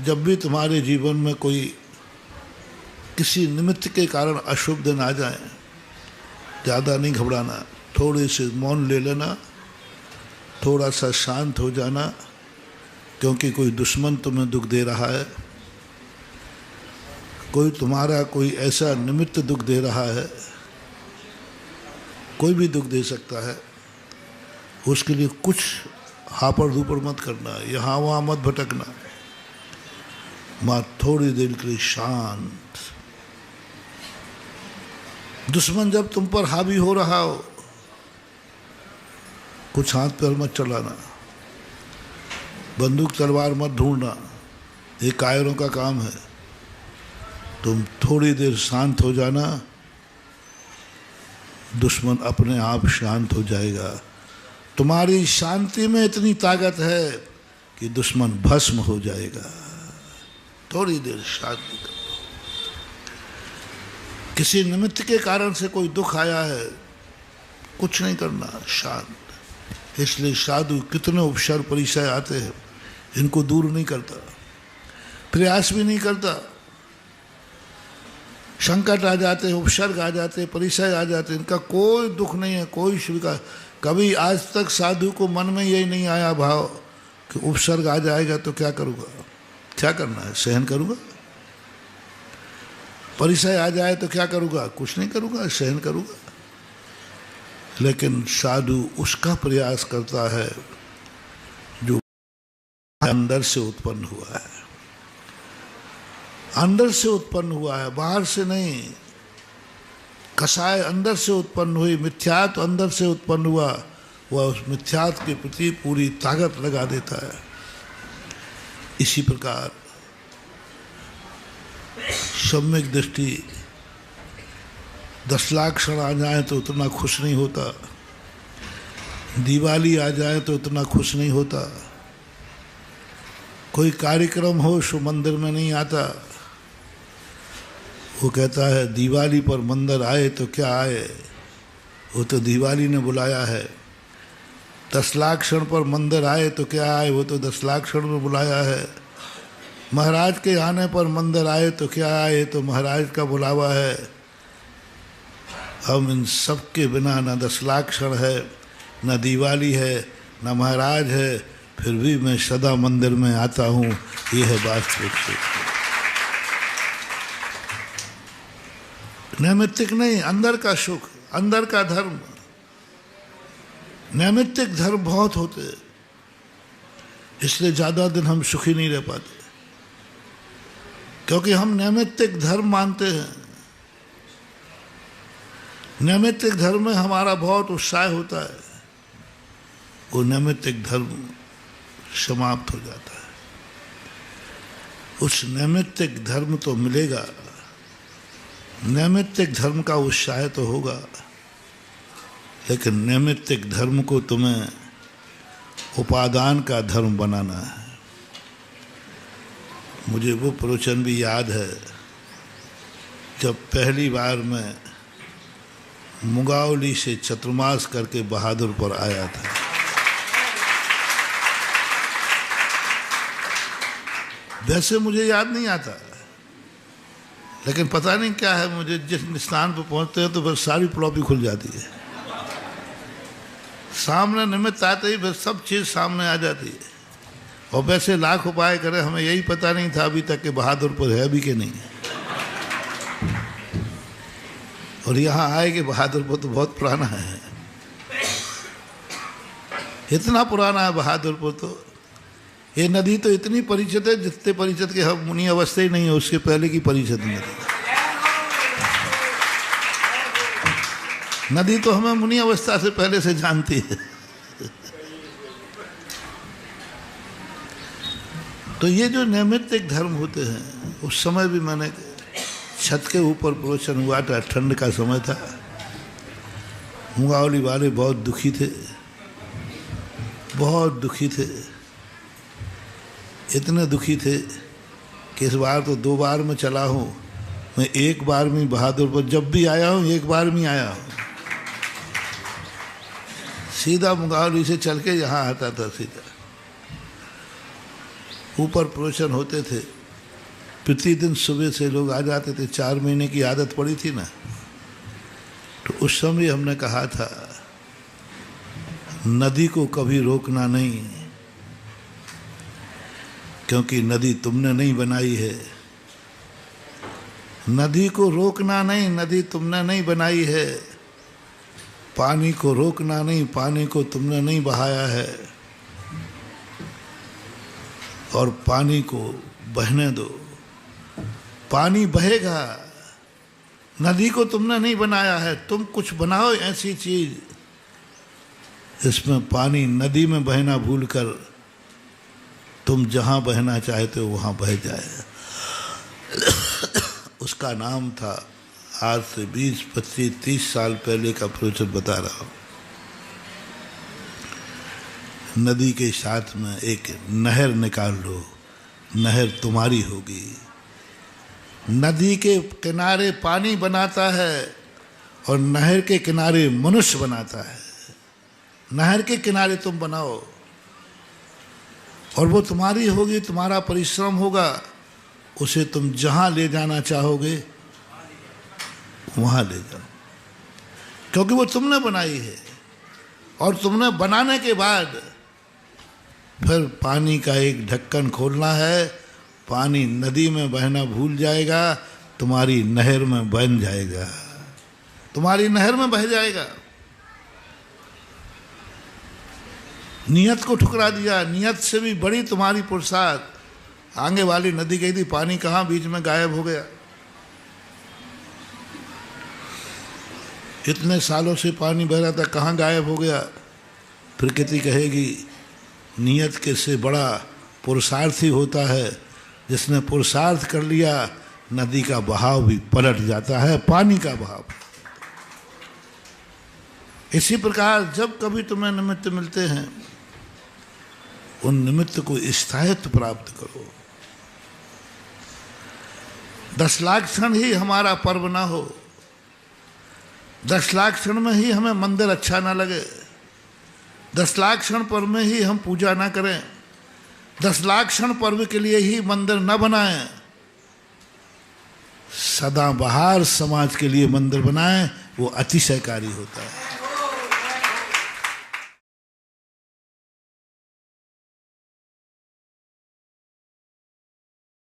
जब भी तुम्हारे जीवन में कोई किसी निमित्त के कारण अशुभ दिन आ जाए, ज़्यादा नहीं घबराना, थोड़े से मौन ले लेना, थोड़ा सा शांत हो जाना, क्योंकि कोई दुश्मन तुम्हें दुख दे रहा है, कोई तुम्हारा कोई ऐसा निमित्त दुख दे रहा है, कोई भी दुख दे सकता है। उसके लिए कुछ हापड़ धूपड़ मत करना, यहाँ वहाँ मत भटकना, माँ थोड़ी देर के लिए शांत। दुश्मन जब तुम पर हावी हो रहा हो, कुछ हाथ पैर मत चलाना, बंदूक तलवार मत ढूंढना, ये कायरों का काम है। तुम थोड़ी देर शांत हो जाना, दुश्मन अपने आप शांत हो जाएगा। तुम्हारी शांति में इतनी ताकत है कि दुश्मन भस्म हो जाएगा। थोड़ी देर शांति करो। किसी निमित्त के कारण से कोई दुख आया है, कुछ नहीं करना, शांत। इसलिए साधु कितने उपसर्ग परिचय आते हैं, इनको दूर नहीं करता, प्रयास भी नहीं करता। संकट आ जाते हैं, उपसर्ग आ जाते हैं, परिचय आ जाते हैं, इनका कोई दुख नहीं है, कोई स्वीकार। कभी आज तक साधु को मन में यही नहीं आया भाव कि उपसर्ग आ जाएगा तो क्या करूँगा, क्या करना है, सहन करूँगा। परिचय आ जाए तो क्या करूँगा, कुछ नहीं करूँगा, सहन करूँगा। लेकिन साधु उसका प्रयास करता है जो अंदर से उत्पन्न हुआ है, अंदर से उत्पन्न हुआ है, बाहर से नहीं। कसाय अंदर से उत्पन्न हुई, मिथ्यात्व अंदर से उत्पन्न हुआ, वह उस मिथ्यात्व के प्रति पूरी ताकत लगा देता है। इसी प्रकार सम्यक दृष्टि 10 लाख क्षण आ जाए तो उतना खुश नहीं होता, दिवाली आ जाए तो उतना खुश नहीं होता, कोई कार्यक्रम हो सो मंदिर में नहीं आता। वो कहता है दिवाली पर मंदिर आए तो क्या आए, वो तो दिवाली ने बुलाया है। 10 लाख क्षण पर मंदिर आए तो क्या आए, वो तो 10 लाख क्षण में बुलाया है। महाराज के आने पर मंदिर आए तो क्या आए, तो महाराज का बुलावा है। हम इन सब के बिना न 10 लाख क्षण है, न दिवाली है, न महाराज है, फिर भी मैं सदा मंदिर में आता हूँ। ये है वास्तविक सुख। नैमित्तिक नहीं, अंदर का सुख, अंदर का धर्म। नैमित्तिक धर्म बहुत होते हैं, इसलिए ज़्यादा दिन हम सुखी नहीं रह पाते, क्योंकि हम नैमित्तिक धर्म मानते हैं। नैमित्तिक धर्म में हमारा बहुत उत्साह होता है, वो नैमित्तिक धर्म समाप्त हो जाता है। उस नैमित्तिक धर्म तो मिलेगा, नैमित्तिक धर्म का उत्साह तो होगा, लेकिन नैमित्तिक धर्म को तुम्हें उपादान का धर्म बनाना है। मुझे वो प्रवचन भी याद है, जब पहली बार मैं मुंगावली से चतुर्मास करके बहादुर पर आया था। वैसे मुझे याद नहीं आता, लेकिन पता नहीं क्या है, मुझे जिस स्थान पर पहुंचते हैं तो फिर सारी प्लॉपी खुल जाती है। सामने निमित्त आते ही फिर सब चीज़ सामने आ जाती है। और वैसे लाख उपाय करें, हमें यही पता नहीं था अभी तक कि बहादुरपुर है भी कि नहीं। और यहाँ आए कि बहादुरपुर तो बहुत पुराना है, इतना पुराना है बहादुरपुर। तो ये नदी तो इतनी परिचित है जितने परिचित के हम मुनि अवस्था ही नहीं है, उसके पहले की परिचित नदी। नदी तो हमें मुनि अवस्था से पहले से जानती है। तो ये जो नैमित्तिक धर्म होते हैं, उस समय भी मैंने छत के ऊपर प्रवचन हुआ था, ठंड का समय था। मुंगावली वाले बहुत दुखी थे, बहुत दुखी थे, इतने दुखी थे कि इस बार तो 2 बार में चला हूँ। मैं एक बार में बहादुरपुर जब भी आया हूँ, एक बार में आया हूँ। सीधा मुंगावली से चल के यहाँ आता था सीधा। ऊपर प्रवचन होते थे, प्रतिदिन सुबह से लोग आ जाते थे। 4 महीने की आदत पड़ी थी ना, तो उस समय हमने कहा था नदी को कभी रोकना नहीं, क्योंकि नदी तुमने नहीं बनाई है। नदी को रोकना नहीं, नदी तुमने नहीं बनाई है। पानी को रोकना नहीं, पानी को तुमने नहीं बहाया है। और पानी को बहने दो, पानी बहेगा। नदी को तुमने नहीं बनाया है, तुम कुछ बनाओ ऐसी चीज इसमें पानी नदी में बहना भूलकर तुम जहां बहना चाहते हो वहां बह जाए। उसका नाम था, आज से 20, 25, 30 साल पहले का प्रवचन बता रहा हूं। नदी के साथ में एक नहर निकाल लो, नहर तुम्हारी होगी। नदी के किनारे पानी बनाता है और नहर के किनारे मनुष्य बनाता है। नहर के किनारे तुम बनाओ और वो तुम्हारी होगी, तुम्हारा परिश्रम होगा। उसे तुम जहां ले जाना चाहोगे वहां ले जाओ, क्योंकि वो तुमने बनाई है। और तुमने बनाने के बाद फिर पानी का एक ढक्कन खोलना है, पानी नदी में बहना भूल जाएगा, तुम्हारी नहर में बन जाएगा, तुम्हारी नहर में बह जाएगा। नियत को ठुकरा दिया, नियत से भी बड़ी तुम्हारी पुरुषार्थ। आगे वाली नदी गई थी, पानी कहाँ बीच में गायब हो गया। इतने सालों से पानी बह रहा था, कहाँ गायब हो गया। प्रकृति कहेगी नियत के से बड़ा पुरुषार्थ ही होता है। जिसने पुरुषार्थ कर लिया, नदी का बहाव भी पलट जाता है, पानी का बहाव। इसी प्रकार जब कभी तुम्हें निमित्त मिलते हैं, उन निमित्त को स्थायित्व प्राप्त करो। 10 लाख क्षण ही हमारा पर्व ना हो, 10 लाख क्षण में ही हमें मंदिर अच्छा ना लगे, 10 लाख क्षण पर्व में ही हम पूजा ना करें, 10 लाख क्षण पर्व के लिए ही मंदिर न बनाएं, सदाबहार समाज के लिए मंदिर बनाएं, वो अतिशयकारी होता है।